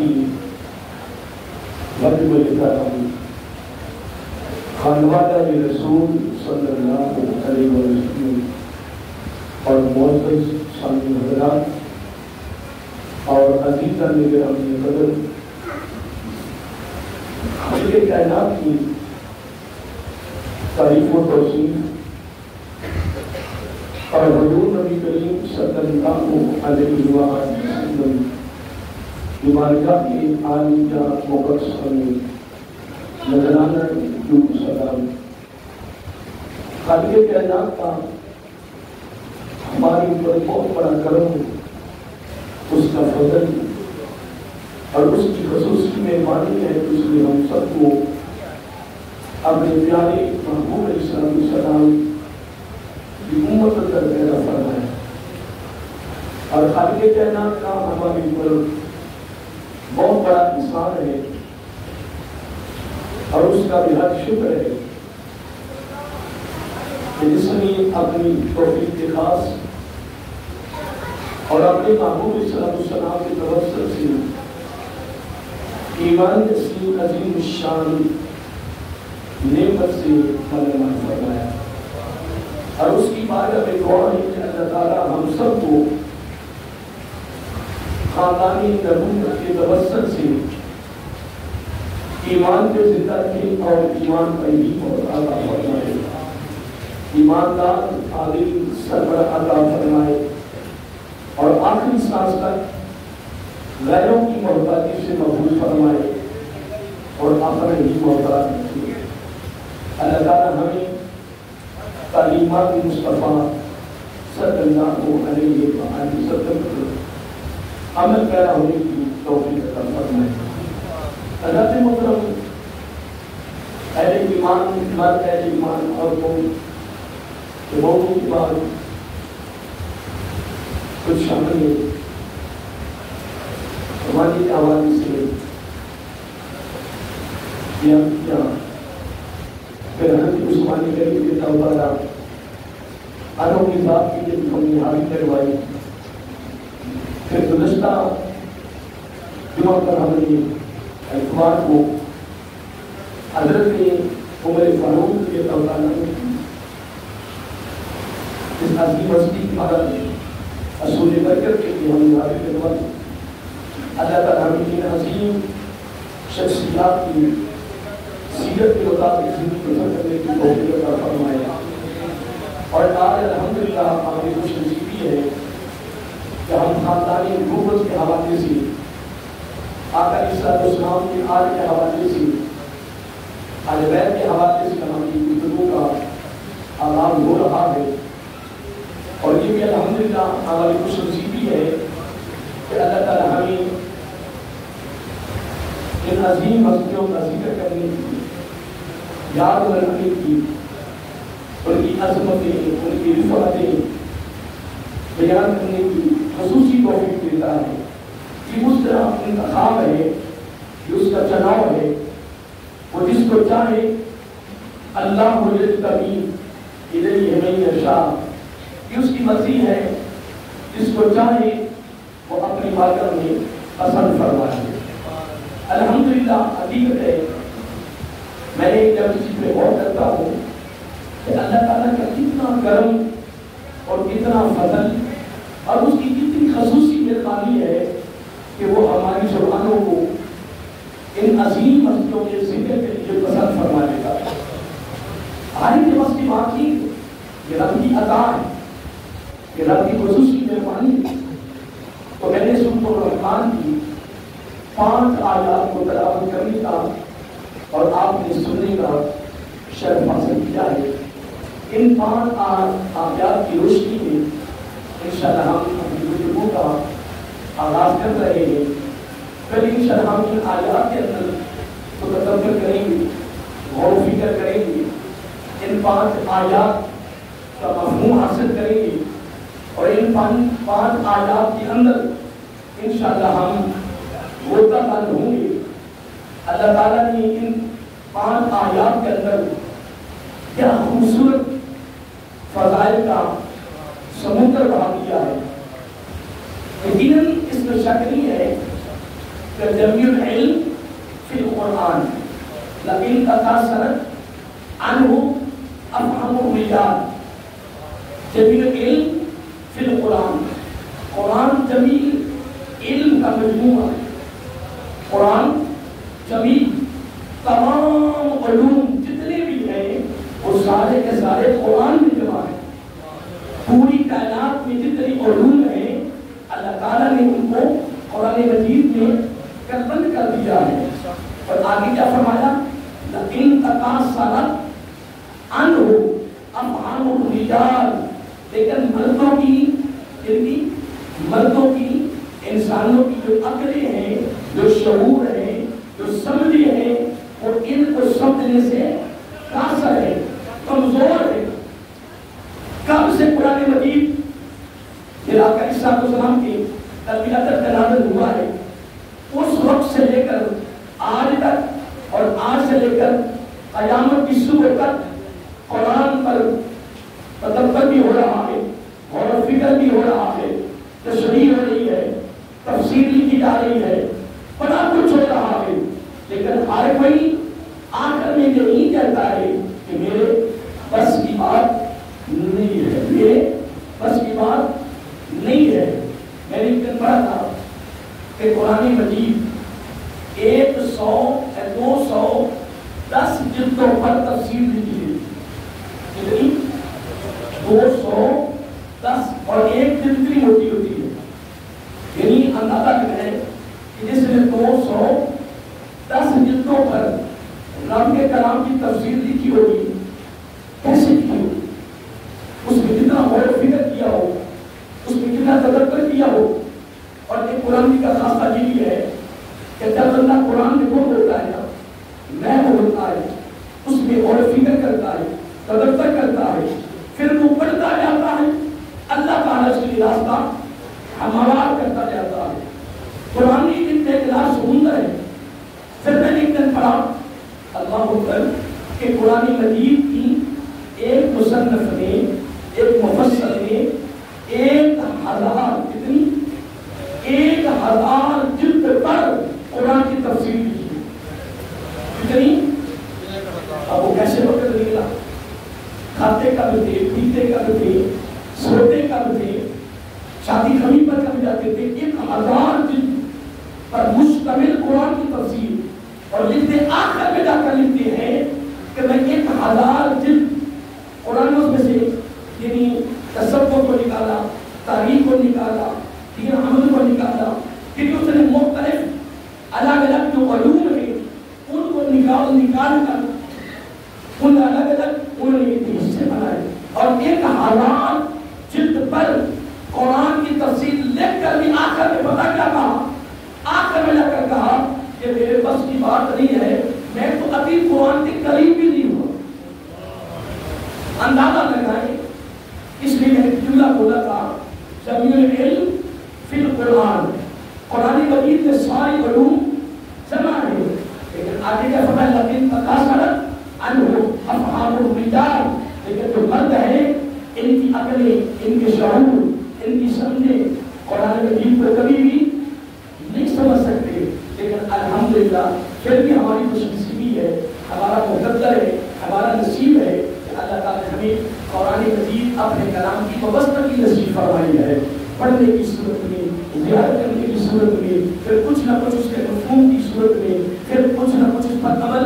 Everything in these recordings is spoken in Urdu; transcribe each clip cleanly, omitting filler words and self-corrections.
العظیم واجب الاحترام خانوادہ رسول صلی اللہ علیہ وسلم اور معزز سامعین حضرات اور عزیزان گرامی قدر، خالق کائنات کی تعریف و توصیف اور حضور نبی کریم صلی اللہ علیہ وسلم مبارکہ کی عالی جا مقدس میں نذرانہ درود سلام۔ خالق کائنات کا ہمارے اوپر بہت بڑا کرم، اس کا فضل اور اس کی خصوصی مہربانی ہے، اس نے ہم سب کو اپنے پیارے محبوب علیہ السلام کی امت کر پیدا فرمایا۔ اور خالق کائنات کا ہمارے اوپر بہت بڑا احسان ہے اور اس کا بھی حد شکر ہے کہ جس نے اپنی توفیق کے خاص اور اپنے محبوب صلی اللہ علیہ وسلم کے توسط سے ایمان جیسی عظیم الشان نعمت سے ملامت فرمایا۔ اور اس کی بارگاہ میں دعا ہے کہ اللہ تعالیٰ ہم سب کو خاندانی نبوت کے توسط سے ایمان پہ زندہ رکھے اور ایمان پر ہی عطا فرمائے، ایماندار عادل سربراہ عطا فرمائے اور آخری سانس تک غیروں کی محتاجی سے محفوظ فرمائے اور اپنے ہی محتاج رکھے۔ اللہ تعالیٰ ہمیں تعلیمات مصطفیٰ صلی اللہ علیہ وسلم عمل پیرا ہونے کی توفیق عطا فرمائے۔ حضرات محترم، اہل ایمان مرد، اہل ایمان عورتوں کے موضوع کے بعد کچھ شامل ہے ہماری آوازی سے کیا پھر حضرت عثمانی کریم کے تعالیٰ انہوں کی ذات کی جب ہم نے حاوی کروائی، پھر گزشتہ جمعہ پر ہم نے اتوار کو حضرت عمر فاروق کے تعالیٰ نے اس عظیم ہستی کی حالت میں اصول برکت کے لیے ہم نے حاوی کروائی۔ اللہ تعالیٰ ہمیں ان عظیم شخصیات کی سیرت کے مطابق زندگی بسر کرنے کی توفیق عطا فرمائے۔ اور آج الحمدللہ ہماری خوش نصیبی ہے کہ ہم خاندانی نبوت کے حوالے سے، آقا علیہ السلام کے آل کے حوالے سے، اہل بیت کے حوالے سے ہماری گفتگو کا آغاز ہو رہا ہے۔ اور یہ بھی الحمدللہ ہماری خوش نصیبی ہے کہ اللہ تعالیٰ ہمیں ان عظیم ہستیوں کا ذکر کرنے کی، یاد رکھنے کی، ان کی عظمتیں، ان کی رفعتیں بیان کرنے کی خصوصی توفیق دیتا ہے۔ یہ اس طرح انتخاب ہے، یہ اس کا چناؤ ہے، وہ جس کو چاہے اللہ یجتبی الیہ من یشاء، یہ اس کی مرضی ہے، جس کو چاہے وہ اپنی بارگاہ میں پسند فرمائے۔ الحمدللہ حقیقت ہے، میں جب اسی پہ غور کرتا ہوں کہ اللہ تعالیٰ کا کتنا کرم اور کتنا فضل اور اس کی کتنی خصوصی مہربانی ہے کہ وہ ہماری زبانوں کو ان عظیم ہستیوں کے ذکر کے لیے پسند فرما دیتا ہے۔ ہماری کے بس کی بات کی یہ رب کی عطا ہے، یہ رب کی خصوصی مہربانی ہے۔ تو میں نے سورۃ الرحمن کی 5 آیات کو تلاوت کرنے کا اور آپ نے سننے کا شرف حاصل کیا ہے۔ ان 5 آیات کی روشنی میں انشاءاللہ ہم اپنی گفتگو کا آغاز کر رہے ہیں۔ پھر انشاءاللہ ہم ان آیات کے اندر تدبر کریں گے، غور و فکر کریں گے، ان 5 آیات کا مفہوم حاصل کریں گے اور ان 5 آیات کے اندر انشاءاللہ ہم غوطہ بند ہوں گے۔ اللہ تعالیٰ نے ان 5 آیات کے اندر کیا خوبصورت فضائل کا سمندر بہا دیا ہے۔ یقیناً اس میں شک نہیں ہے کہ جمیع العلم فی القرآن لیکن تکاثرت عنہ افہام الرجال. جمیع العلم فی القرآن، قرآن جمیع علم کا مجموعہ ہے. قرآن جمیع تمام علوم جتنے بھی ہیں وہ سارے کے سارے قرآن میں جمع ہیں. پوری کائنات میں جتنی علوم ہیں اللہ تعالیٰ نے ان کو قرآن مجید میں کلبند کر دیا ہے. اور آگے کیا فرمایا؟ لَإِن تَكَاثَرَتْ عَنْهُ أَفْهَامُ الرِّجَالِ. لیکن مردوں کی انسانوں کی جو عقلیں ہیں، جو شعور ہیں، جو سمجھے ہیں، وہ ان کو سمجھنے سے قاصر ہے، کمزور ہے. کب سے قرآن مجید پھر آقا عیسیٰ علیہ السلام کی تربیت کا نازل ہوا ہے، اس وقت سے لے کر آج تک اور آج سے لے کر قیامت کی صبح تک قرآن پر تدبر بھی ہو رہا ہے، غور و فکر بھی ہو رہا ہے، تشریح ہو رہی ہے، تفسیر لکھی جا رہی ہے، بڑا کچھ ہو رہا ہے. لیکن ہر کوئی آخر میں یہ نہیں کہتا ہے کہ میرے بس کی بات نہیں ہے، میرے بس کی بات نہیں ہے. میں نے ایک دن پڑھا تھا کہ قرآن مجید 210 جلدوں پر تفسیر لکھی ہے. کتنی؟ 210 اور ایک جلد کی ہوتی ہے. یعنی اندازہ کریں کہ جس نے 210 جلدوں پر رب کے کلام کی تفسیر لکھی ہوگی، کیسے لکھی ہوگی؟ اس میں کتنا غور و فکر کیا ہو، اس میں کتنا تدبر کیا ہو. اور ایک قرآن کا خاصہ یہ بھی ہے کہ جب بندہ قرآن میں خود ہوتا ہے، میں ہوتا ہے، اس میں غور و فکر کرتا ہے، تدبر کرتا ہے، پھر وہ پڑھتا جاتا ہے، اللہ تعالیٰ اس کے راستہ ہموار کرتا جاتا ہے. قرآن کی اتنے اجلاس سمندر ہے. پھر میں نے ایک دن پڑھا اللہ اکبر کہ قرآن مجید کی ایک مصنف نے، ایک مفسر نے 1000 کتنی 1000 جلد پر قرآن کی تفسیر لکھی. کتنی؟ اب وہ کیسے وقت نکلا؟ کھاتے کب تھے، پیتے کب تھے، سوتے کب تھے، شادی خمی پر کب جاتے تھے؟ 1000 جلد پر مشتمل قرآن کی تفسیر. اور لکھتے آخر میں جا کر لکھتے ہیں کہ میں 1000 جلد قرآن میں سے یعنی تصوف کو نکالا، تاریخ کو نکالا، دین عمل کو نکالا، پھر اس نے مختلف الگ الگ جو علوم ہیں ان کو نکال کر ان الگ الگ انہوں نے حصے بنائے. اور 1000 جلد پر قرآن کی تفسیر لکھ کر بھی آخر میں پتہ کیا کہا؟ آخر میں جا کر کہا کہ میرے بس کی بات نہیں ہے، میں تو ابھی قرآن کے قریب بھی نہیں ہوں. اندازہ لگائیں. اس لیے میں جملہ بولا تھا جمیع العلم فی القرآن. قرآن مجید میں ساری علوم جمع ہے. لیکن آگے کیا فرمایا؟ لیکن تکاثرت عنہ افہام الرجال. لیکن جو مرد ہیں ان کی عقلیں، ان کے شعور، ان کی سمجھیں قرآن مجید کو کبھی بھی نہیں سمجھ سکتے. لیکن الحمدللہ پھر بھی ہماری خوش نصیبی ہے، ہمارا مقدر ہے، ہمارا نصیب ہے کہ اللہ تعالیٰ نے ہمیں قرآن مجید اپنے کلام کی وابستگی نصیب فرمائی ہے. پڑھنے کی صورت میں، زیارت کرنے کی صورت میں، پھر کچھ نہ کچھ اس کے مفہوم کی صورت میں، پھر کچھ نہ کچھ اس پر عمل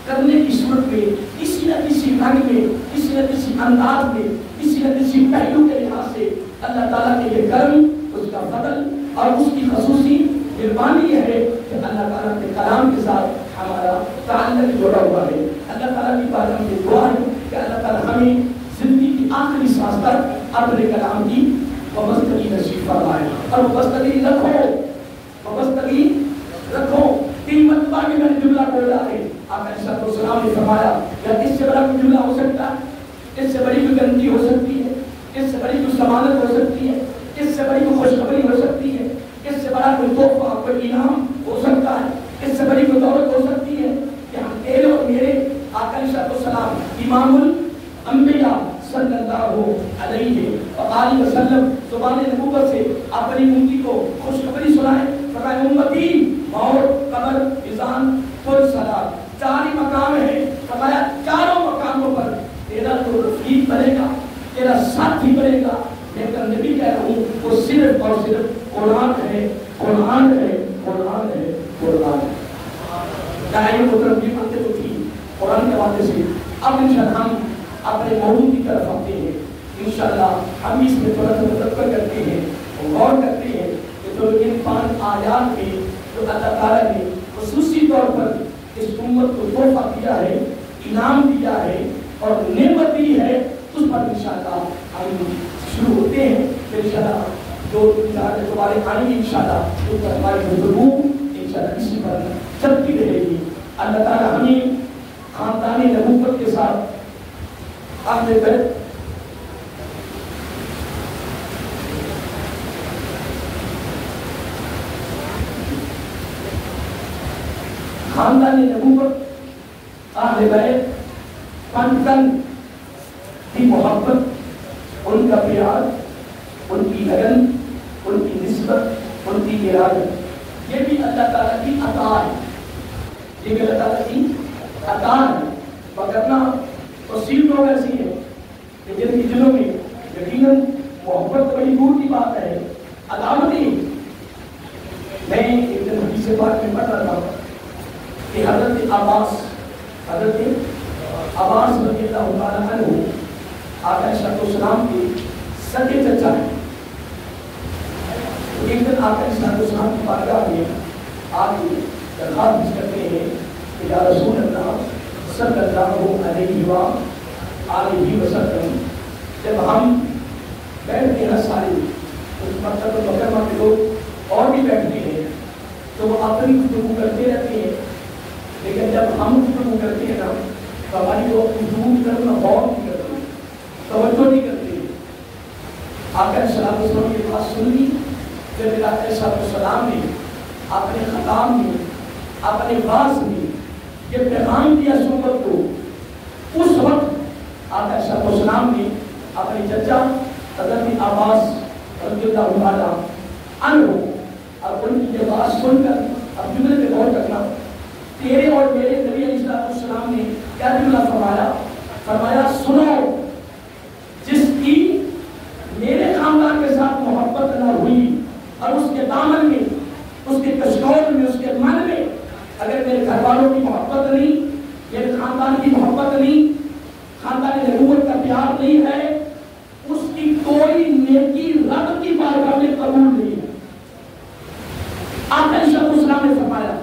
کرنے کی صورت میں، کسی نہ کسی رنگ میں، کسی نہ کسی انداز میں، کسی نہ کسی پہلو کے لحاظ سے اللہ تعالیٰ کے یہ کرم، اس کا فضل اور اس کی خصوصی مہربانی یہ ہے کہ اللہ تعالیٰ کے کلام کے ساتھ ہمارا تعلق جڑا ہوا ہے. اللہ تعالیٰ کی بات ہم یہ دعا ہے کہ اللہ تعالیٰ ہمیں زندگی کی آخری سانس تک اپنے کلام کی وابستگی نصیب فرمائے. اور وابستگی رکھو. 3 مرتبہ میں نے جملہ بولا ہے. آقا علیہ السلام نے فرمایا کہ اس سے بڑا کوئی جملہ ہو سکتا ہے؟ اس سے بڑی کوئی گارنٹی ہو سکتی ہے؟ اس سے بڑی کوئی ضمانت ہو سکتی ہے؟ اس سے بڑی کوئی خوشخبری ہو سکتی ہے؟ اس سے بڑا کوئی تحفہ، کوئی انعام ہو سکتا ہے؟ اس سے بڑی کوئی دولت ہو سکتی ہے کہ ہم تیرے اور میرے آقا علیہ السلام امام الانبیاء صلی اللہ علیہ وآلہ وسلم زبان نبوت سے اپنی امتی کو خوشخبری سنائیں. فرمائے امتی قرآن ہے، قرآن ہے۔ یہ مطلب یہ باتیں تو تھی قرآن کے حوالے سے۔ اب انشاءاللہ ہم اپنے موضوع کی طرف آتے ہیں۔ انشاءاللہ ہم اس میں تھوڑا سا تدبر کرتے ہیں، غور کرتے ہیں کہ جو ان 5 آیات میں جو اللہ تعالیٰ نے خصوصی طور پر اس امت کو تحفہ دیا ہے، انعام دیا ہے اور نعمت دی ہے، اس پر انشاءاللہ ہم شروع ہوتے ہیں۔ انشاءاللہ جو دوبارے آئیں گے انشاءاللہ اس پر ہماری گفتگو انشاءاللہ اسی پر چلتی رہے گی۔ اللہ تعالیٰ ہمیں خاندان نبوت کے ساتھ اہل بیت خاندان نبوت اہل بیت پنکن کی محبت، ان کا پیار، ان کی لگن، ان کی نسبت، ان کی ارادت، یہ بھی اللہ تعالیٰ کی عطا ہے، یہ بھی اللہ تعالیٰ کی عطا ہے۔ وگرنہ توصیف لوگ ایسی ہیں کہ جن کے دلوں میں یقیناً محبت بڑی دور کی بات ہے، عداوتیں۔ میں ایک دن حدیث پاک میں پڑھ رہا تھا کہ حضرت عباس رضی اللہ تعالیٰ عنہ آقا علیہ السلام کے سگے چچا ہیں۔ ایک دن آقا علیہ السلام کی بارگاہ میں آ کے درخواست کرتے ہیں کہ یا رسول اللہ صلی اللہ علیہ وسلم، جب ہم بیٹھتے ہیں سارے اس مکتب مکرمہ کے لوگ اور بھی بیٹھتے ہیں تو وہ اپنی گفتگو کرتے رہتے ہیں، لیکن جب ہم گفتگو کرتے ہیں نا تو ہماری وہ گفتگو کرنا غور نہیں کرتے، توجہ نہیں کرتے۔ آقا علیہ السلام کی بات سن لی، جب آقا علیہ السلام نے اپنے خطاب میں، اپنے واعظ میں یہ پیغام دیا امت کو، اس وقت آقا علیہ السلام نے اپنے چچا حضرت عباس رضی اللہ تعالیٰ عنہ اور ان کی یہ بات سن کر اب جملے پہ غور کرنا، تیرے اور میرے نبی علیہ السلام نے کیا جملہ فرمایا، سنو جس کی میرے خاندان کے ساتھ محبت نہ ہوئی اور اس کے دامن میں، اس کے کشکول میں، اس کے من میں اگر میرے گھر والوں کی محبت نہیں، میرے خاندان کی محبت نہیں، خاندان نبوت کا پیار نہیں ہے، اس کی کوئی نیکی رب کی بارگاہ میں قبول نہیں ہے۔ آقا علیہ السلام نے فرمایا،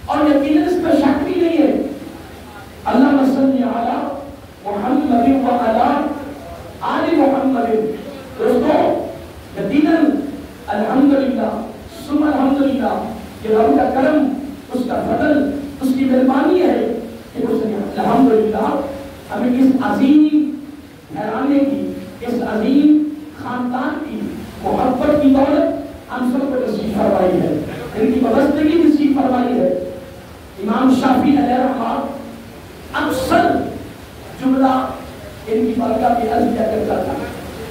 اور یقیناً اس پر شک بھی نہیں ہے۔ اللہم صلی علی محمد و علی آل محمد۔ دوستو یقیناً الحمدللہ ثم الحمدللہ کہ رب کا کرم، اس کا فضل، اس کی مہربانی ہے کہ اس نے الحمدللہ ہمیں اس عظیم گھرانے کی، اس عظیم خاندان کی محبت کی دولت ہم سب کو نصیب فرمائی ہے، ان کی وابستگی نصیب فرمائی ہے۔ امام شافعی علیہ رحمہ اکثر جملہ ان کی بارگاہ میں عرض کیا کرتا تھا،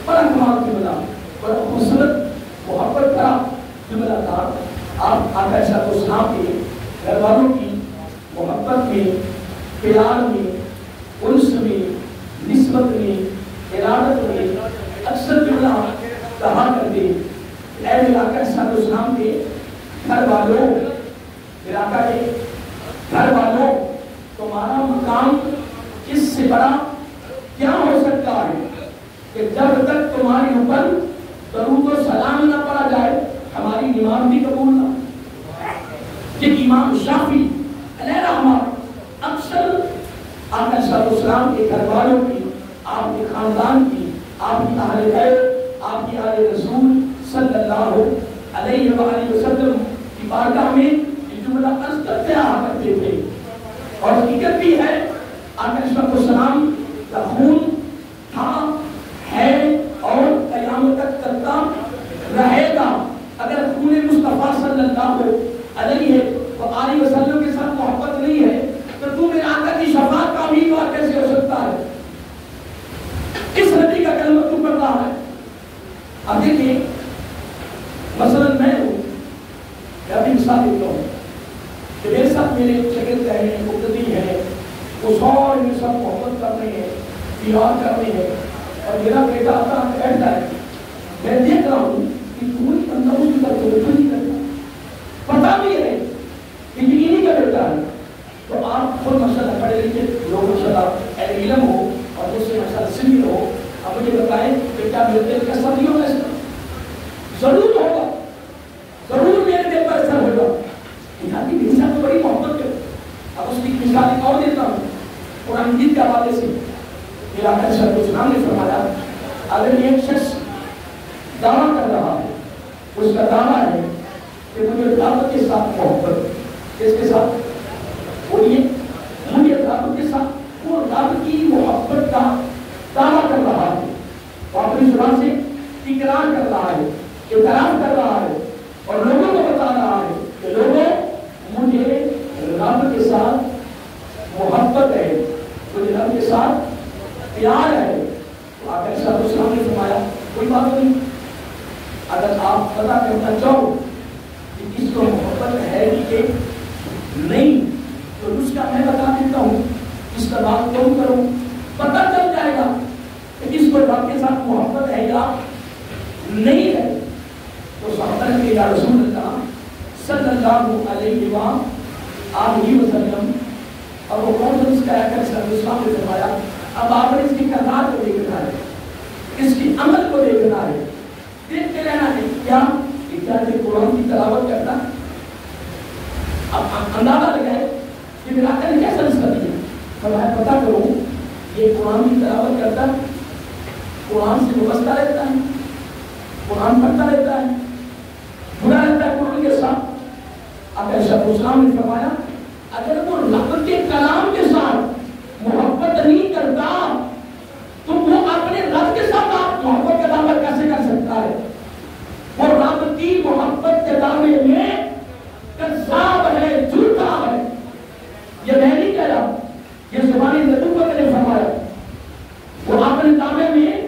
بڑا کمال جملہ، بڑا خوبصورت محبت کا جملہ تھا۔ آپ آقا علیہ السلام کے گھر والوں کی محبت میں، پیار میں، انس میں، نسبت میں، ارادت میں اکثر جملہ کہا کرتے، اے میرے آقا علیہ السلام کے گھر والوں، میرے آقا کے گھر والوں، تمہارا مقام اس سے بڑا کیا ہو سکتا ہے کہ جب تک تمہاری اوپر درود و سلام نہ پڑا جائے ہماری نماز بھی قبول نہ۔ یہ امام شافعی علیہ رحمہ اکثر آقا علیہ السلام کے گھر والوں کی، آپ کے خاندان کی، آپ کی اہل بیت، آپ کی آل رسول صلی اللہ علیہ وآلہ وسلم کی بارگاہ میں یہ جملہ عرض کرتے آ کرتے تھے۔ اور حقیقت بھی ہے آقا علیہ السلام کا خون تھا، ہے اور قیامت تک چلتا رہے گا۔ اگر خون مصطفیٰ صلی اللہ علیہ وآلہ وسلم کے ساتھ محبت نہیں ہے تو تو میرے آقا کی شفاعت کا امیدوار کیسے ہو سکتا ہے؟ کس نبی کا کلمہ تو پڑھ رہا ہے؟ اب دیکھیں مثلا میں ہوں یا بھی مثال دیتا ہوں کہ میرے ساتھ میرے شاگرد ہیں، مقتدی ہیں، وہ سارے میرے ساتھ محبت کر رہے ہیں، پیار کر رہے ہیں، اور میرا بیٹا آتا بیٹھتا ہے، میں دیکھ رہا ہوں کہ کوئی بندہ اس کی طرف توجہ نہیں کرتا، پتہ میرے دل کا اثر نہیں ہوگا اس پر؟ ضرور ہوگا، ضرور میرے دل پر اثر ہوگا۔ یعنی میرے ساتھ بڑی محبت ہے۔ اب اس کی مثال ایک اور دیتا ہوں قرآن مجید کے حوالے سے۔ میرا آقا صلی اللہ علیہ وسلم نے فرمایا اگر ایک شخص دعویٰ کر رہا ہے، اس کا دعویٰ ہے کہ مجھے دعوت کے ساتھ محبت، کس کے ساتھ؟ بولیے، مجھے دعوت کے ساتھ، وہ دعوت کی محبت کا دعویٰ کر رہا ہے، وہ اپنی زبان سے اقرار کر رہا ہے، اعتراف کر رہا ہے اور لوگوں کو بتا رہا ہے کہ لوگوں مجھے رب کے ساتھ محبت ہے، مجھے رب کے ساتھ پیار ہے، تو آقا صلی اللہ علیہ وسلم نے فرمایا کوئی بات نہیں، اگر آپ پتہ کرنا چاہو کہ اس کو محبت ہے کہ نہیں تو اس کا میں بتا دیتا ہوں، اس کا بات کیوں کروں، پتہ چل جائے گا کہ اس کو رب کے ساتھ محبت ہے یا نہیں ہے۔ تو صحابہ نے یا رسول اللہ صلی اللہ علیہ وسلم، اور وہ کون سا اس کا ہے؟ صلی اللہ علیہ وسلم نے فرمایا اب آپ نے اس کی کردار کو دیکھنا ہے، اس کی عمل کو دیکھنا ہے، دیکھتے رہنا ہے کیا کہ قرآن کی تلاوت کرنا۔ اب اندازہ لگائے کہ میرا آقا نے کیسا نسخہ دیا، فرمایا پتہ کرو یہ قرآن کی تلاوت کرتا ہے، قرآن سے وابستہ رہتا ہے، قرآن پڑھتا رہتا ہے، جڑا رہتا ہے قرآن کے ساتھ۔ آقا صلی اللہ علیہ وسلم نے فرمایا اگر وہ رب کے کلام کے ساتھ محبت نہیں کرتا تو وہ اپنے رب کے ساتھ آپ محبت کا دعویٰ کیسے کر سکتا ہے؟ وہ رب کی محبت کے دعوے میں کذاب ہے، جھوٹا ہے۔ یہ میں نہیں کہہ رہا، یہ زبانی نبوت نے فرمایا، وہ اپنے دعوے میں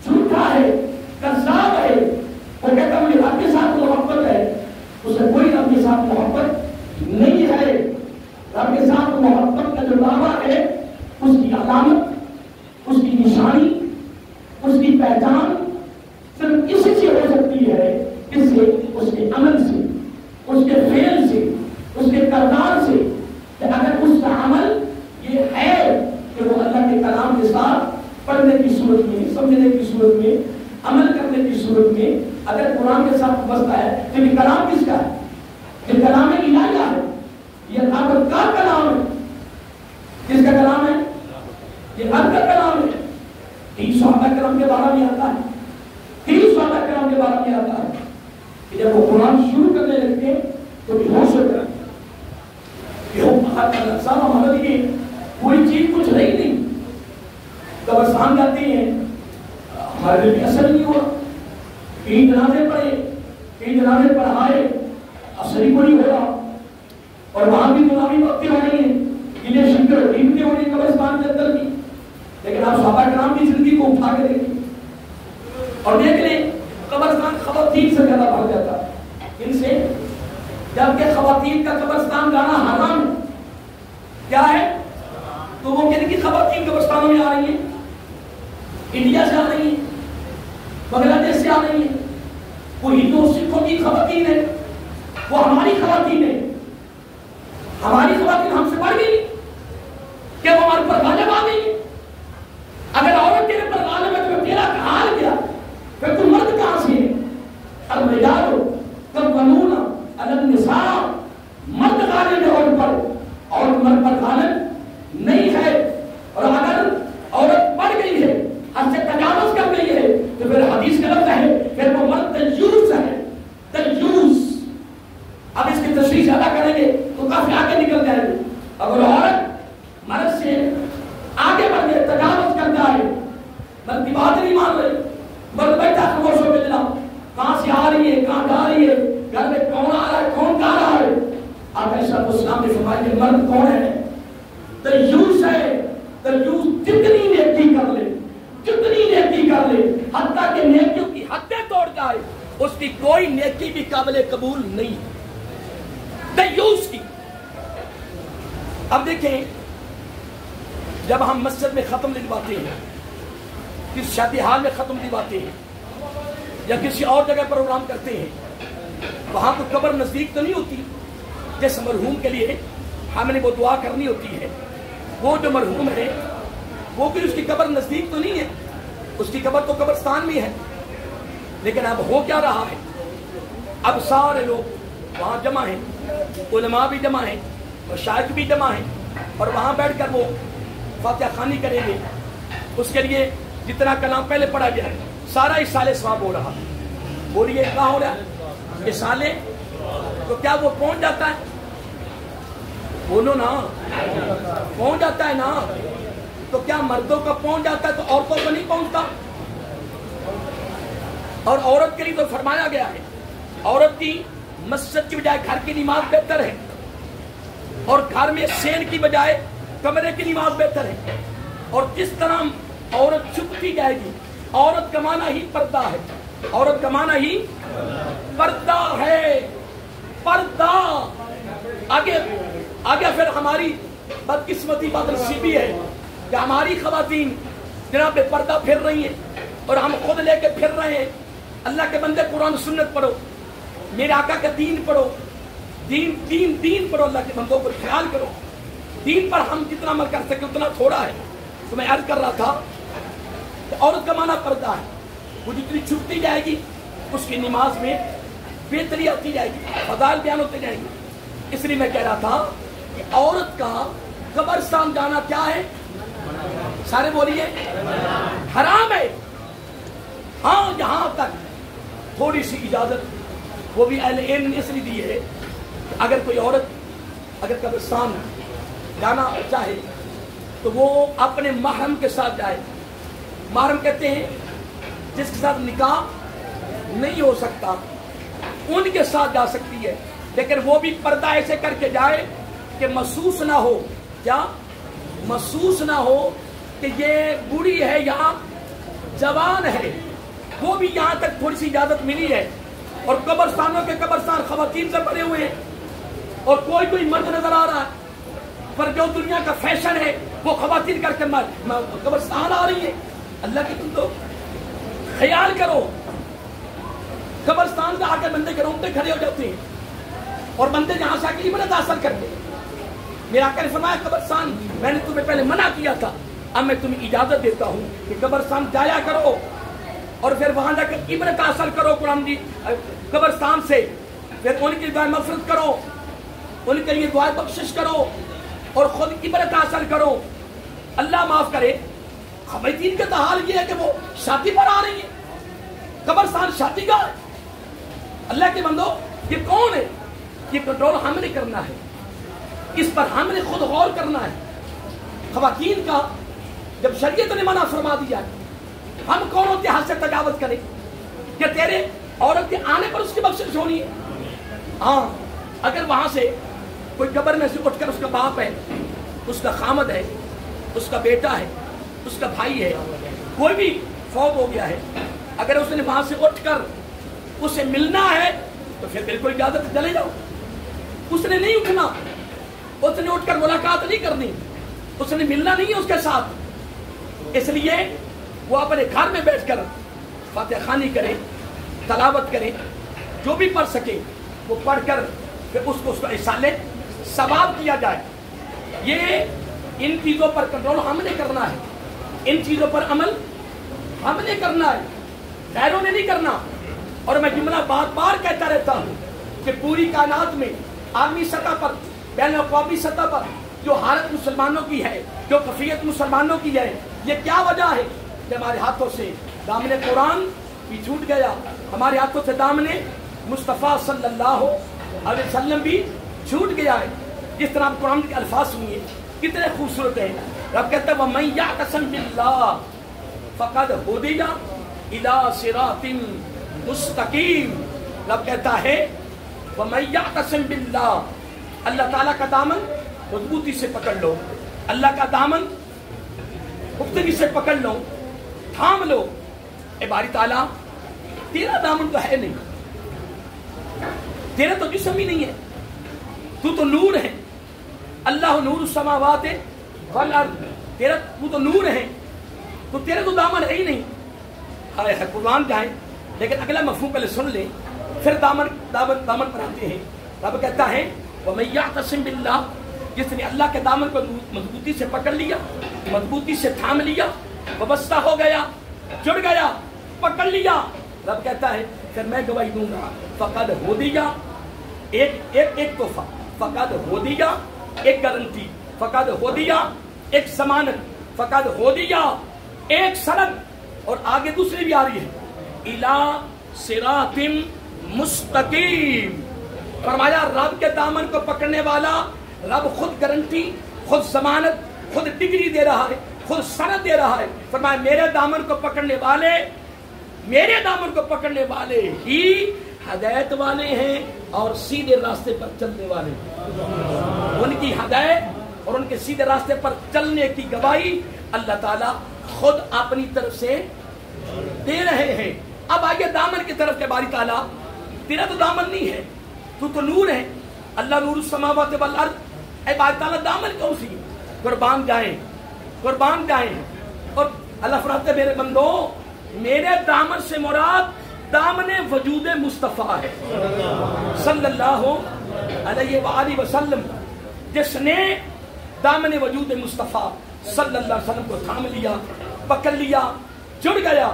جھوٹا ہے، کذاب ہے۔ وہ کہتا مجھے رب کے ساتھ محبت ہے، اسے کوئی رب کے ساتھ محبت نہیں ہے۔ رب کے ساتھ محبت کا جو دعویٰ ہے اس کی علامت، اس کی نشانی، اس کی پہچان صرف اسی سے ہو سکتی ہے، اس سے، اس کے عمل سے، اس کے فعل سے، اس کے کردار سے، کہ اگر اس کا عمل یہ ہے کہ وہ اللہ کے کلام کے ساتھ پڑھنے کی صورت میں، سمجھنے کی صورت میں، عمل کرنے کی صورت میں اگر قرآن کے ساتھ وابستہ ہے تو یہ کلام کس کا ہے؟ یہ کلام الہیہ ہے، یہ رب کا کلام ہے۔ کس کا کلام ہے؟ یہ رب کا کلام ہے۔ تین صحابہ کرام کے بارے میں آتا ہے، تین صحابہ کرام کے بارے میں آتا ہے کہ جب وہ قرآن شروع کرنے لگتے تو بے ہوش ہو گئے، ہمارے لیے کوئی چیز کچھ رہی نہیں، قبرستان جاتے ہیں ہمارے لیے اثر نہیں ہوا، کئی جنازے پڑھے، کئی جنازے پڑھائے، اثر ہی کوئی ہو رہا، اور وہاں بھی غلامی وقتی ہو رہی ہیں، انہیں شکر قیمتیں ہو رہی ہیں قبرستان کے اندر کی۔ لیکن آپ صحابہ کرام کی زندگی کو اٹھا کے دیکھیں اور دیکھ لیں قبرستان خواتین سے زیادہ بھر جاتا ہے ان سے، جبکہ خواتین کا قبرستان جانا حرام ہے۔ کیا ہے؟ تو وہ کہتے کہ خواتین قبرستانوں میں آ رہی ہیں، انڈیا سے آ رہی ہیں، بنگلہ دیش سے آ رہی ہیں، وہ ہندو سکھوں کی خواتین ہے، وہ ہماری خواتین ہے، ہماری خواتین ہم سے بڑھ گئی کیا وہ ہمارے پر غالب آ گئی؟ اگر عورت تیرے پر غالب ہے تو تیرا حال کیا؟ پھر تم مرد کہاں سے ہے؟ الرجال قوامون علی النساء، مرد غالب ہے عورت پر، عورت مرد پر غالب نہیں ہے۔ اور اگر عورت بڑھ گئی ہے، حد سے تجاوز کر گئی ہے، تو پھر حدیث کا لفظ ہے پھر وہ مرد تجوز ہے، تجوز۔ اب اس کی تشریح زیادہ کریں گے تو کافی آگے نکل جائے گی۔ اگر عورت مرد سے آگے بڑھ گئے، تجاوز کر جائے، مرد کی بات نہیں مان رہی، مرد بیٹھا خاموش ہو کے جناب کہاں سے آ رہی ہے، کہاں جا رہی ہے، گھر میں کون آ رہا ہے، کون جا رہا ہے؟ آقا صلی اللہ علیہ وسلم نے فرمایا کہ مرد کون ہے؟ تجوز ہے۔ تجوز جتنی نیکی کر لے، جتنی نیکی کر لے، حتیٰ کہ نیکیوں کی حدیں توڑ جائے، اس کی کوئی نیکی بھی قابل قبول نہیں، تجوز کی۔ اب دیکھیں جب ہم مسجد میں ختم لکھواتے ہیں، کسی شادی حال میں ختم لکھواتے ہیں یا کسی اور جگہ پروگرام کرتے ہیں، وہاں تو قبر نزدیک تو نہیں ہوتی، جس مرحوم کے لیے ہم نے وہ دعا کرنی ہوتی ہے، وہ جو مرحوم ہے وہ بھی اس کی قبر نزدیک تو نہیں ہے، اس کی قبر تو قبرستان میں ہے، لیکن اب ہو کیا رہا ہے؟ اب سارے لوگ وہاں جمع ہیں، علماء بھی جمع ہیں، مشائخ بھی جمع ہیں، اور وہاں بیٹھ کر وہ فاتحہ خوانی کریں گے. اس کے لیے جتنا کلام پہلے پڑھا گیا ہے سارا اصالے ثواب ہو رہا. بولیے کہاں ہو رہا ہے اصالے؟ تو کیا وہ پہنچ جاتا ہے؟ بولو نا، پہنچ جاتا ہے نا. تو کیا مردوں کا پہنچ جاتا ہے تو عورتوں کو نہیں پہنچتا؟ اور عورت کے لیے تو فرمایا گیا ہے عورت کی مسجد کی بجائے گھر کی نماز بہتر ہے، اور گھر میں سین کی بجائے کمرے کی نماز بہتر ہے. اور کس طرح عورت چھپتی جائے گی؟ عورت کا معنی ہی پردہ ہے، عورت کا معنی ہی پردہ ہے، پردہ. آگے پھر ہماری بدقسمتی بد نصیبی ہے کہ ہماری خواتین جناب پردہ پھر رہی ہیں اور ہم خود لے کے پھر رہے ہیں. اللہ کے بندے قرآن سنت پڑھو، میرے آقا کا دین پڑھو، دین پڑھو. اللہ کے بندوں پر خیال کرو. دین پر ہم جتنا عمل کر سکے اتنا تھوڑا ہے. تو میں عرض کر رہا تھا کہ عورت کا معنی پردہ ہے. وہ جتنی چھپتی جائے گی اس کی نماز میں بہتری آتی جائے گی، فضائل بیان ہوتے جائیں گے. اس لیے میں کہہ رہا تھا کہ عورت کا قبرستان جانا کیا ہے؟ سارے بولیے حرام ہے. ہاں یہاں تک تھوڑی سی اجازت وہ بھی اہل علم نے اس لیے دی ہے کہ اگر کوئی عورت اگر قبرستان جانا چاہے تو وہ اپنے محرم کے ساتھ جائے. محرم کہتے ہیں جس کے ساتھ نکاح نہیں ہو سکتا ان کے ساتھ جا سکتی ہے، لیکن وہ بھی پردہ ایسے کر کے جائے کہ محسوس نہ ہو. کیا محسوس نہ ہو کہ یہ بوڑھی ہے یا جوان ہے. وہ بھی یہاں تک تھوڑی سی اجازت ملی ہے. اور قبرستانوں کے قبرستان خواتین سے بھرے ہوئے ہیں اور کوئی مرد نظر آ رہا ہے، پر جو دنیا کا فیشن ہے وہ خواتین کر کے قبرستان آ رہی ہے. اللہ کی تم تو خیال کرو. قبرستان میں آ کر بندے کے رونگٹے کھڑے ہو جاتے ہیں اور بندے جہاں سے آ کے عبرت حاصل کرتے ہیں. میرا آقا نے فرمایا قبرستان میں نے تمہیں پہلے منع کیا تھا، اب میں تمہیں اجازت دیتا ہوں کہ قبرستان جایا کرو اور پھر وہاں جا کر عبرت حاصل کرو قرآن کی قبرستان سے. پھر ان کی دعائیں مغفرت کرو، ان کے لیے دعائیں بخشش کرو اور خود عبرت حاصل کرو. اللہ معاف کرے خواتین کا حال یہ ہے کہ وہ شادی پر آ رہی ہیں، قبرستان شادی کا ہے. اللہ کے بندو یہ کون ہے؟ یہ کنٹرول ہم نے کرنا ہے، اس پر ہم نے خود غور کرنا ہے. خواتین کا جب شریعت نے منع فرما دیا ہے، ہم کونوں کے ہاتھ سے تجاوز کریں کہ تیرے عورت کے آنے پر اس کی بخشش ہونی ہے. ہاں اگر وہاں سے کوئی قبر میں سے اٹھ کر اس کا باپ ہے، اس کا خامد ہے، اس کا بیٹا ہے، اس کا بھائی ہے، کوئی بھی فوت ہو گیا ہے، اگر اس نے وہاں سے اٹھ کر اسے ملنا ہے تو پھر بالکل اجازت چلے جاؤ. اس نے نہیں اٹھنا، اس نے اٹھ کر ملاقات نہیں کرنی، اس نے ملنا نہیں ہے اس کے ساتھ. اس لیے وہ اپنے گھر میں بیٹھ کر فاتحہ خوانی کرے، تلاوت کرے، جو بھی پڑھ سکے وہ پڑھ کر پھر اس کو اصالے ثواب کیا جائے. یہ ان چیزوں پر کنٹرول ہم نے کرنا ہے، ان چیزوں پر عمل ہم نے کرنا ہے، غیروں نے نہیں کرنا. اور میں جملہ بار بار کہتا رہتا ہوں کہ پوری کائنات میں عالمی سطح پر، بین الاقوامی سطح پر جو حالت مسلمانوں کی ہے، جو کیفیت مسلمانوں کی ہے، یہ کیا وجہ ہے کہ ہمارے ہاتھوں سے دامن قرآن بھی چھوٹ گیا، ہمارے ہاتھوں سے دامن مصطفیٰ صلی اللہ علیہ وسلم بھی چھوٹ گیا ہے. جس طرح آپ قرآن کے الفاظ سنیے کتنے خوبصورت ہیں. رب کہتا ہے وَمَن يَعْتَصِم بِاللَّهِ فَقَدْ هُدِيَ إِلَىٰ صِرَاطٍ مُسْتَقِيمٍ. رب کہتا ہے وَمَن يَعْتَصِم بِاللَّهِ، اللہ تعالیٰ کا دامن مضبوطی سے پکڑ لو، اللہ کا دامن پختگی سے پکڑ لو، تھام لو. اے باری تعالیٰ تیرا دامن تو ہے نہیں، تیرا تو جسم ہی نہیں ہے، تو نور ہے. اللہ نور السماوات والارض، تو تو نور ہے، تو تیرا تو دامن ہے ہی نہیں. ہائے قربان جائیں. لیکن اگلا مفہوم پہلے سن لیں پھر دامن پر آتے ہیں. رب کہتا ہے وَمَن يَعْتَصِم بِاللَّهِ، جس نے اللہ کے دامن کو مضبوطی سے پکڑ لیا، مضبوطی سے تھام لیا، وابستہ ہو گیا، جڑ گیا، پکڑ لیا، رب کہتا ہے پھر میں گواہی دوں گا، فقد ہو دیا، ایک تحفہ، فقد ہو دیا، ایک گارنٹی، فقد ہو دیا، ایک ضمانت، فقد ہو دیا، ایک سند، اور آگے دوسری بھی آ رہی ہے، الی صراط مستقیم۔ فرمایا رب کے دامن کو پکڑنے والا، رب خود گارنٹی، خود ضمانت، خود ڈگری دے رہا ہے، خود سند دے رہا ہے۔ فرمایا میرے دامن کو پکڑنے والے، میرے دامن کو پکڑنے والے ہی ہدایت والے ہیں اور سیدھے راستے پر چلنے والے ہیں۔ ان کی ہدایت اور ان کے سیدھے راستے پر چلنے کی گواہی اللہ تعالیٰ خود اپنی طرف سے دے رہے ہیں۔ اب آئیے دامن کی طرف کے باری تعالیٰ، تیرا تو دامن نہیں ہے، تو نور ہے، اللہ نور السماوات والارض، اے باری تعالیٰ دامن کون سی؟ قربان جائیں، قربان جائیں۔ اور اللہ فرماتے ہیں میرے بندو، میرے دامن سے مراد دامن وجود مصطفیٰ ہے صلی اللہ علیہ وآلہ وسلم، جس نے دامن وجود مصطفیٰ صلی اللہ علیہ وسلم کو تھام لیا، پکڑ لیا، جڑ گیا۔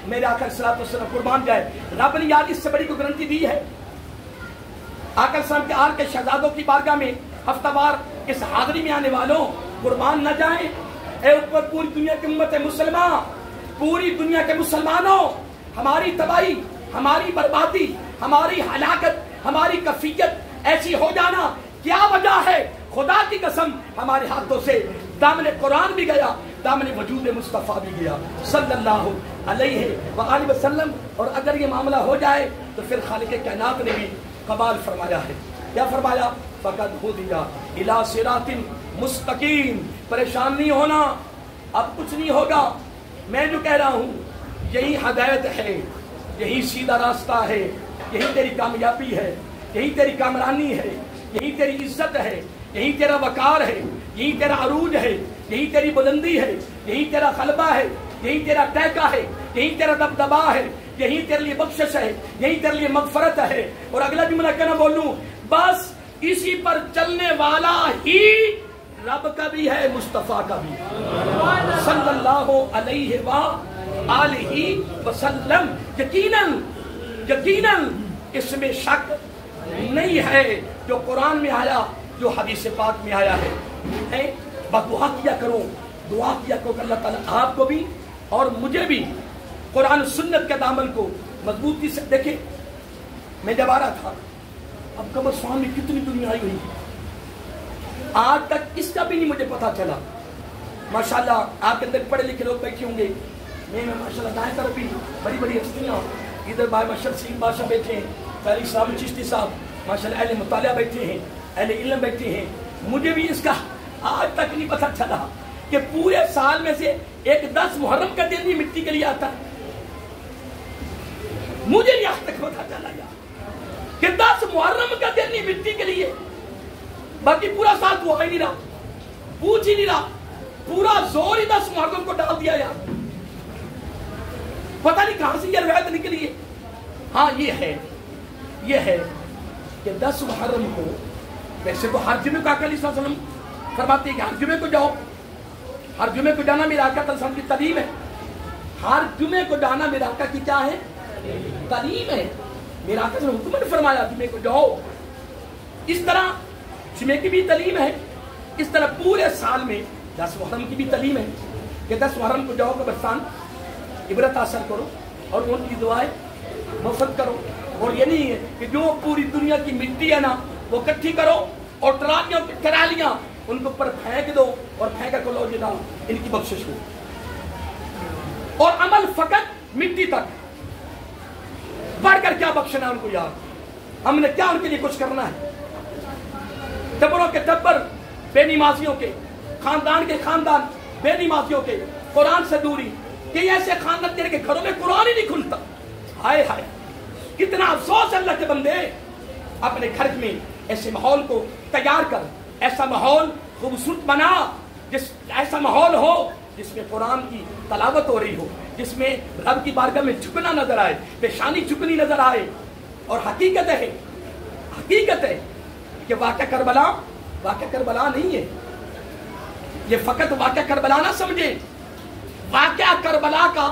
میرے آقا صلی اللہ علیہ وسلم قربان جائے، رب نے یاد اس سے بڑی کو گارنٹی دی ہے۔ آقا السلام کے آل کے شہزادوں کی بارگاہ میں ہفتہ وار اس حاضری میں آنے والوں قربان نہ جائیں، اے اوپر پوری دنیا کی امت مسلمہ، پوری دنیا کے مسلمانوں، ہماری تباہی، ہماری بربادی، ہماری ہلاکت، ہماری کفیت ایسی ہو جانا کیا وجہ ہے؟ خدا کی قسم ہمارے ہاتھوں سے دامن قرآن بھی گیا، دامن وجود مصطفیٰ بھی گیا صلی اللہ علیہ وآلہ وسلم۔ اور اگر یہ معاملہ ہو جائے تو پھر خالق کائنات نے بھی قبال فرمایا ہے۔ کیا فرمایا؟ فقد ہو دیا الی صراط مستقیم۔ پریشان نہیں ہونا، اب کچھ نہیں ہوگا، میں جو کہہ رہا ہوں یہی ہدایت ہے، یہی سیدھا راستہ ہے، یہی تیری کامیابی ہے، یہی تیری کامرانی ہے، یہی تیری عزت ہے، یہی تیرا وقار ہے، یہی تیرا عروج ہے، یہی تیری بلندی ہے، یہی تیرا غلبہ ہے، یہی تیرا ٹیکا ہے، یہی تیرا دبدبا ہے، یہی تیرے لیے بخشش ہے، یہی تیرے لیے مغفرت ہے۔ اور اگلا جملہ کیا نہ بولوں، بس اسی پر چلنے والا ہی رب کا بھی ہے، مصطفیٰ کا بھی صلی اللہ علیہ وآلہ وسلم۔ یقیناً اس میں شک نہیں ہے، جو قرآن میں آیا، جو حدیث پاک میں آیا ہے۔ بس دعا کیا کرو، دعا کیا کرو کہ اللہ تعالیٰ آپ کو بھی اور مجھے بھی قرآن سنت کے دامن کو مضبوطی سے دیکھیں۔ میں جب آ رہا تھا، اب قبرستان میں کتنی دنیا آئی ہوئی، آج تک اس کا بھی نہیں مجھے پتا چلا۔ ماشاءاللہ آپ کے اندر پڑھے لکھے لوگ بیٹھے ہوں گے، میں ماشاءاللہ دائیں طرف بھی بڑی بڑی ہستیاں، ادھر بھائی مشرف سلیم بادشاہ بیٹھے ہیں، پہلے اسلام چشتی صاحب ماشاءاللہ اہل مطالعہ بیٹھے ہیں، اہل علم بیٹھے ہیں۔ مجھے بھی اس کا آج تک نہیں پتا چلا کہ پورے سال میں سے ایک 10 محرم کا دن بھی مٹی کے لیے آتا ہے۔ مجھے نہیں آج تک پتا چلا کہ 10 محرم کا دن نہیں مٹی کے لیے، باقی پورا سال تو آ ہی نہیں رہا، پوچھ ہی نہیں رہا، پورا زور ہی 10 محرم کو ڈال دیا یار۔ پتہ نہیں کہاں سے یہ روایت نکلی ہے۔ ہاں یہ ہے کہ 10 محرم کو ویسے تو ہر جمعے کو آقا علیہ السلام فرماتے ہیں کہ ہر جمعے کو جاؤ، ہر جمعے کو جانا میرے آقا علیہ السلام کی تعلیم ہے، ہر جمعے کو جانا میرے آقا کی کیا ہے؟ تعلیم ہے۔ میرے آقا نے حکم نے فرمایا جمعے کو جاؤ۔ اس طرح جمعے کی بھی تعلیم ہے، اس طرح پورے سال میں 10 محرم کی بھی تعلیم ہے کہ 10 محرم کو جاؤ قبرستان، عبرت حاصل کرو اور ان کی دعائیں مفت کرو۔ اور یہ نہیں ہے کہ جو پوری دنیا کی مٹی ہے نا وہ اکٹھی کرو اور ٹرالیاں ان کو پر پھینک دو اور پھینک کر لو جنا ان کی بخشش ہو، اور عمل فقط مٹی تک، بڑھ کر کیا بخشنا ہے ان کو یار؟ ہم نے کیا ان کے لیے کچھ کرنا ہے؟ ٹبروں کے ٹبر بے نمازیوں کے، خاندان کے خاندان بے نمازیوں کے، قرآن سے دوری، کہ ایسے خاندان تیرے کے گھروں میں قرآن ہی نہیں کھلتا۔ ہائے ہائے کتنا افسوس اللہ کے بندے، اپنے گھر میں ایسے ماحول کو تیار کر، ایسا ماحول خوبصورت بنا، ایسا ماحول ہو جس میں قرآن کی تلاوت ہو رہی ہو، جس میں رب کی بارگاہ میں جھکنا نظر آئے، پیشانی جھکنی نظر آئے۔ اور حقیقت ہے کہ واقعہ کربلا نہیں ہے، یہ فقط واقعہ کربلا نہ سمجھیں، واقعہ کربلا کا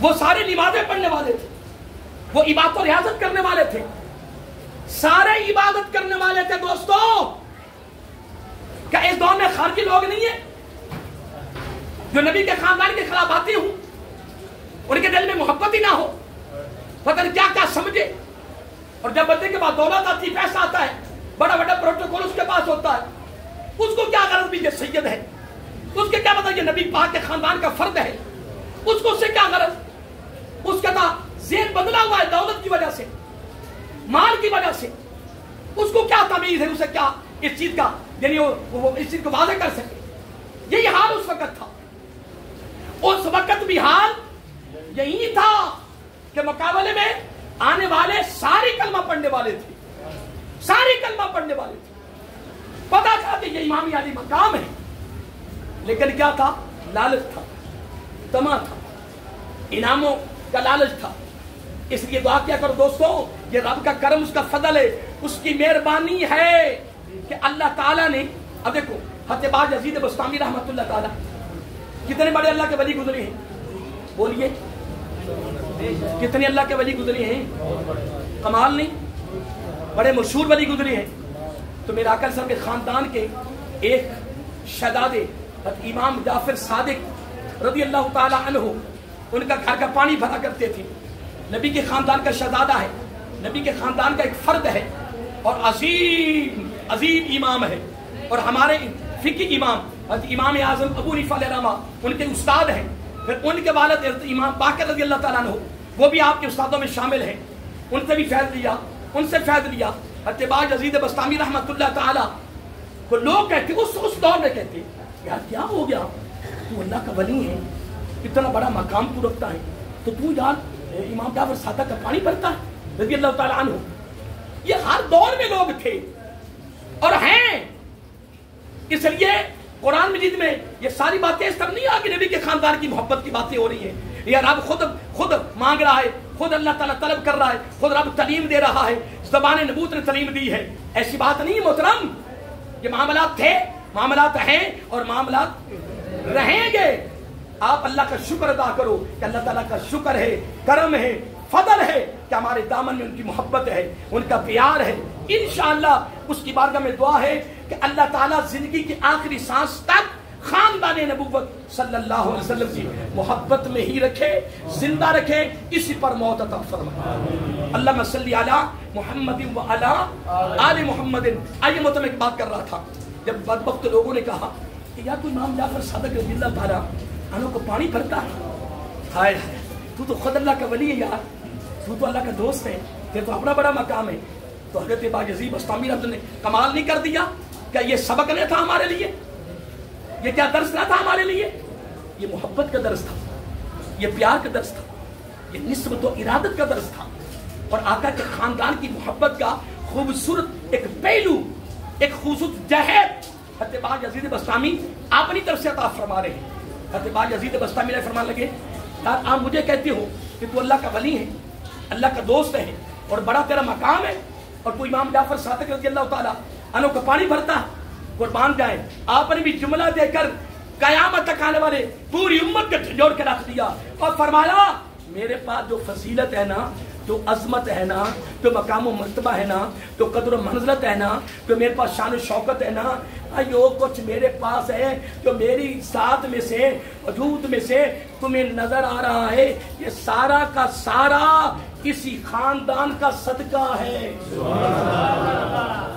وہ سارے نمازیں پڑھنے والے تھے، وہ عبادت و ریاضت کرنے والے تھے، سارے عبادت کرنے والے تھے دوستو۔ کیا اس دور میں خارجی لوگ نہیں ہیں جو نبی کے خاندان کے خلاف آتے ہوں، ان کے دل میں محبت ہی نہ ہو، پتہ نہیں کیا کیا سمجھے، اور جب بندے کے پاس دولت آتی، پیسہ آتا ہے، بڑا بڑا پروٹوکول اس کے پاس ہوتا ہے، اس کو کیا غرض بھی یہ سید ہے، اس کے کیا پتہ یہ نبی پاک کے خاندان کا فرد ہے، اس کو اس سے کیا غرض، اس کا تھا ذہن بدلا ہوا ہے دولت کی وجہ سے، مال کی وجہ سے، اس کو کیا تمیز ہے، اسے کیا اس چیز کا، یعنی وہ اس چیز کو واضح کر سکے۔ یہی حال اس وقت تھا، اس وقت بھی حال یہی تھا کہ مقابلے میں آنے والے ساری کلمہ پڑھنے والے تھے، ساری کلمہ پڑھنے والے تھے، پتا تھا کہ یہ امامی علی مقام ہے، لیکن کیا تھا، لالچ تھا، طمع تھا، انعاموں کا لالچ تھا۔ اس لیے دعا کیا کرو دوستو، یہ رب کا کرم، اس کا فضل ہے، اس کی مہربانی ہے کہ اللہ تعالیٰ نے، اب دیکھو حضرت باز یزید بستامی رحمۃ اللہ تعالیٰ کتنے بڑے اللہ کے ولی گزرے ہیں، بولیے کتنے اللہ کے ولی گزرے ہیں، کمال نہیں، بڑے مشہور ولی گزرے ہیں۔ تو میرے آقا صاحب کے خاندان کے ایک شہزادے امام جعفر صادق رضی اللہ تعالی عنہ، ان کا گھر کا پانی بھرا کرتے تھے، نبی کے خاندان کا شہزادہ ہے، نبی کے خاندان کا ایک فرد ہے، اور عظیم عظیم امام ہے، اور ہمارے فقہ امام حضرت امام اعظم ابو حنیفہ علیہ رحمہ ان کے استاد ہیں، پھر ان کے والد حضرت امام باقر رضی اللہ تعالیٰ عنہ وہ بھی آپ کے استادوں میں شامل ہیں، ان سے بھی فیض لیا، ان سے فیض لیا۔ حضرت باز یزید بستامی رحمۃ اللہ تعالیٰ کو لوگ کہتے اس دور میں کہتے یار کیا ہو گیا، تو اللہ کا ولی ہے، اتنا بڑا مقام تو رکھتا ہے، تو یار امام جعفر صادق کا پانی بھرتا ہے رضی اللہ تعالیٰ عنہ۔ یہ ہر دور میں لوگ تھے اور ہیں، اس لیے قرآن مجید میں یہ ساری باتیں اس طرح نہیں آ کہ نبی کے خاندان کی محبت کی باتیں ہو رہی ہیں، یا رب خود مانگ رہا ہے، خود اللہ تعالیٰ طلب کر رہا ہے، خود رب تعلیم دے رہا ہے، زبان نبوت نے تعلیم دی ہے، ایسی بات نہیں محترم۔ یہ معاملات تھے، معاملات ہیں اور معاملات رہیں گے۔ آپ اللہ کا شکر ادا کرو کہ اللہ تعالیٰ کا شکر ہے، کرم ہے، فضل ہے کہ ہمارے دامن میں ان کی محبت ہے، ان کا پیار ہے۔ انشاءاللہ اس کی بارگاہ میں دعا ہے کہ اللہ تعالیٰ زندگی کی آخری سانس تک خاندان نبوت صلی اللہ علیہ وسلم کی محبت میں ہی رکھے، زندہ رکھے، اسی پر موت عطا فرمائے۔ اللہم صلی علی محمد و علی آل محمد۔ آئیے محترم ایک بات کر رہا تھا، جب بدبخت لوگوں نے کہا کہ یا تو امام جعفر صادق رضی اللہ تعالیٰ عنہ کو پانی بھرتا ہے، ہائے ہائے تو خود اللہ کا ولی ہے یار، تو اللہ کا دوست ہے، تو اپنا بڑا مقام ہے۔ تو حضرت باز یزید بستامی رحمۃ اللہ نے کمال نہیں کر دیا؟ کیا یہ سبق نہیں تھا ہمارے لیے؟ یہ کیا درس نہ تھا ہمارے لیے؟ یہ محبت کا درس تھا، یہ پیار کا درس تھا، یہ نسبت و ارادت کا درس تھا، اور آقا کے خاندان کی محبت کا خوبصورت ایک پہلو، ایک خوبصورت جہد حضرت باز یزید بستامی اپنی طرف سے عطا فرما رہے ہیں۔ حضرت باز یزید بستامی نے فرمان لگے یار آپ مجھے کہتے ہو کہ تو اللہ کا ولی ہے، اللہ کا دوست ہے، اور بڑا تیرا مقام ہے، اور تو امام جعفر صادق رضی اللہ تعالیٰ عنہ کا پانی بھرتا ہے، قربان جائیں آپ نے بھی جملہ دے کر قیامت تک آنے والے پوری امت کے جوڑ کے رکھ دیا، اور فرمایا میرے پاس جو فضیلت ہے نا، جو عظمت ہے نا، جو مقام و مرتبہ ہے نا، جو قدر و منزلت ہے نا، جو میرے پاس شان و شوکت ہے نا، جو کچھ میرے پاس ہے، جو میری ذات میں سے، وجود میں سے تمہیں نظر آ رہا ہے، یہ سارا کا سارا کسی خاندان کا صدقہ ہے،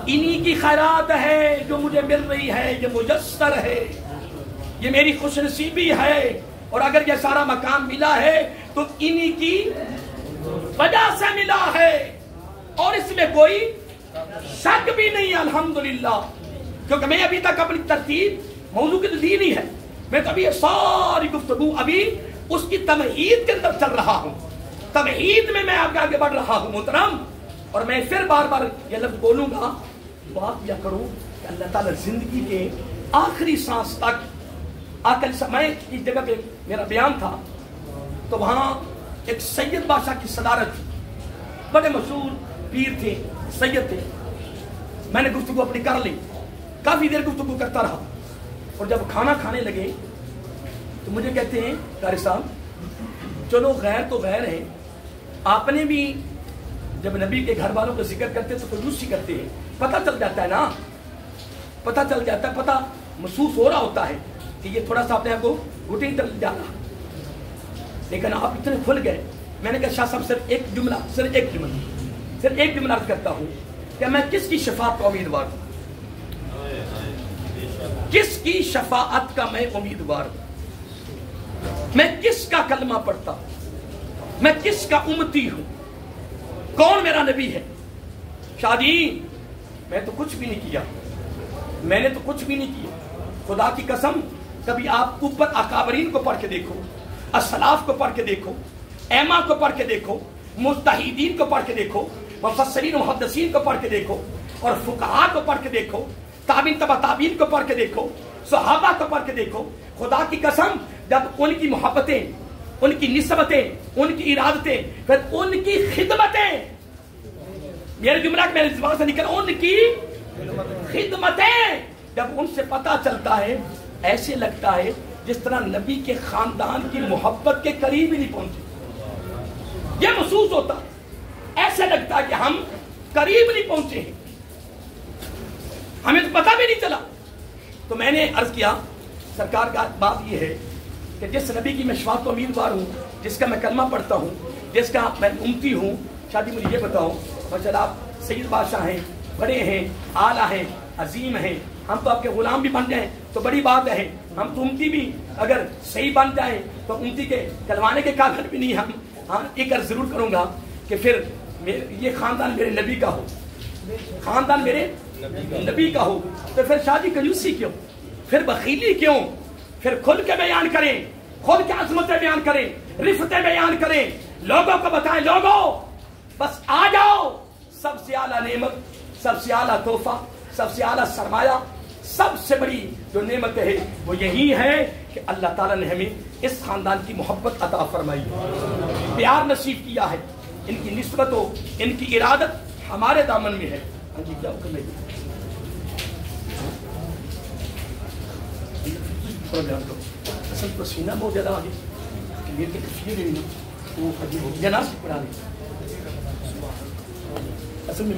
انہی کی خیرات ہے جو مجھے مل رہی ہے، یہ مجسر ہے، یہ میری خوش نصیبی ہے، اور اگر یہ سارا مقام ملا ہے تو انہی کی وجہ سے ملا ہے، اور اس میں کوئی شک بھی نہیں، الحمدللہ۔ کیونکہ میں ابھی تک اپنی ترتیب موضوع کی تو دی نہیں ہے، میں تو ابھی یہ ساری گفتگو ابھی اس کی تمہید کے اندر چل رہا ہوں، تمہید میں آپ کے آگے بڑھ رہا ہوں محترم۔ اور میں پھر بار بار یہ لفظ بولوں گا، دعا کیا کروں کہ اللہ تعالیٰ زندگی کے آخری سانس تک آکل میں اس جگہ پہ میرا بیان تھا تو وہاں ایک سید بادشاہ کی صدارت تھی، بڑے مشہور پیر تھے، سید تھے، میں نے گفتگو اپنی کر لی، کافی دیر گفتگو کرتا رہا، اور جب کھانا کھانے لگے تو مجھے کہتے ہیں قاری صاحب چلو غیر تو غیر ہیں، آپ نے بھی جب نبی کے گھر والوں کا ذکر کرتے تو کنجوسی کرتے ہیں، پتہ چل جاتا ہے نا، پتہ چل جاتا ہے، پتہ محسوس ہو رہا ہوتا ہے کہ یہ تھوڑا سا اپنے آپ کو گھٹی تل جانا، لیکن آپ اتنے کھل گئے. میں نے کہا شاہ صاحب صرف ایک جملہ عرض کرتا ہوں کہ میں کس کی شفاعت کا امیدوار ہوں، کس کی شفاعت کا میں امیدوار ہوں، میں کس کا کلمہ پڑھتا ہوں، میں کس کا امتی ہوں، کون میرا نبی ہے. شاہ جی میں تو کچھ بھی نہیں کیا، میں نے تو کچھ بھی نہیں کیا. خدا کی قسم کبھی آپ اوپر اکابرین کو پڑھ کے دیکھو، اسلاف کو پڑھ کے دیکھو، ایما کو پڑھ کے دیکھو، مجتہدین کو پڑھ کے دیکھو، مفسرین و محدثین کو پڑھ کے دیکھو، اور فقہاء کو پڑھ کے دیکھو، تابعین تبع تابعین کو پڑھ کے دیکھو، صحابہ کو پڑھ کے دیکھو. خدا کی قسم جب ان کی محبتیں، ان کی نسبتیں، ان کی ارادتیں، پھر ان کی خدمتیں، میرے جملہ میرے زبان سے نکل، ان کی خدمتیں جب ان سے پتہ چلتا ہے ایسے لگتا ہے جس طرح نبی کے خاندان کی محبت کے قریب ہی نہیں پہنچے. یہ محسوس ہوتا ہے، ایسے لگتا ہے کہ ہم قریب نہیں پہنچے ہیں، ہمیں تو پتہ بھی نہیں چلا. تو میں نے عرض کیا سرکار کا بات یہ ہے کہ جس نبی کی میں شفاعت کو امیدوار ہوں، جس کا میں کلمہ پڑھتا ہوں، جس کا میں امتی ہوں، شادی مجھے یہ بتاؤ ماشاء اللہ آپ سید بادشاہ ہیں، بڑے ہیں، اعلیٰ ہیں، عظیم ہیں، ہم تو آپ کے غلام بھی بن جائیں تو بڑی بات ہے، ہم تو امتی بھی اگر صحیح بن جائیں تو امتی کے کلوانے کے قابل بھی نہیں ہم. ہاں ایک عرض ضرور کروں گا کہ پھر یہ خاندان میرے نبی کا ہو، خاندان میرے نبی کا ہو، تو پھر شادی کنجوسی کیوں، پھر بخیلی کیوں، پھر کھل کے بیان کریں، خود کی عظمتیں بیان کریں، رفتیں بیان کریں، لوگوں کو بتائیں لوگوں بس آ جاؤ. سب سے اعلیٰ نعمت، سب سے اعلیٰ تحفہ، سب سے اعلیٰ سرمایہ، سب سے بڑی جو نعمت ہے وہ یہی ہے کہ اللہ تعالیٰ نے ہمیں اس خاندان کی محبت عطا فرمائی، پیار نصیب کیا ہے. ان کی نسبت و ان کی ارادت ہمارے دامن میں ہے. ہاں جی کیا حکم ہے؟ اصل پسینہ بہت زیادہ آگے کلیئر کے کفیر ہے نا وہ عجیب ہو جناب پڑھا دیں اصل میں